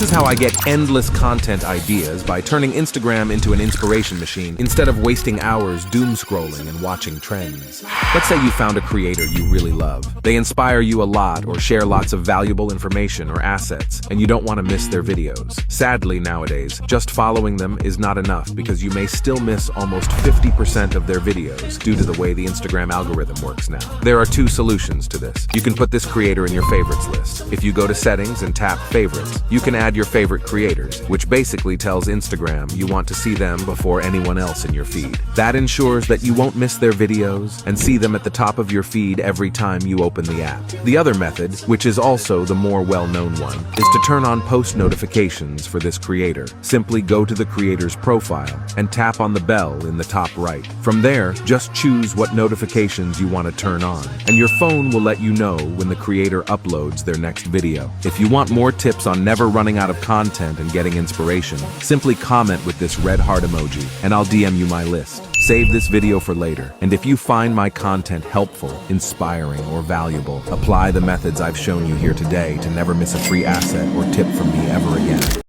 This is how I get endless content ideas by turning Instagram into an inspiration machine instead of wasting hours doom scrolling and watching trends. Let's say you found a creator you really love. They inspire you a lot or share lots of valuable information or assets, and you don't want to miss their videos. Sadly, nowadays, just following them is not enough because you may still miss almost 50% of their videos due to the way the Instagram algorithm works now. There are two solutions to this. You can put this creator in your favorites list. If you go to settings and tap favorites, you can add your favorite creators, which basically tells Instagram you want to see them before anyone else in your feed. That ensures that you won't miss their videos and see them at the top of your feed every time you open the app. The other method, which is also the more well-known one, is to turn on post notifications for this creator. Simply go to the creator's profile and tap on the bell in the top right. From there, just choose what notifications you want to turn on, and your phone will let you know when the creator uploads their next video. If you want more tips on never running out of content and getting inspiration, simply comment with this red heart emoji, and I'll DM you my list. Save this video for later, and if you find my content helpful, inspiring, or valuable, apply the methods I've shown you here today to never miss a free asset or tip from me ever again.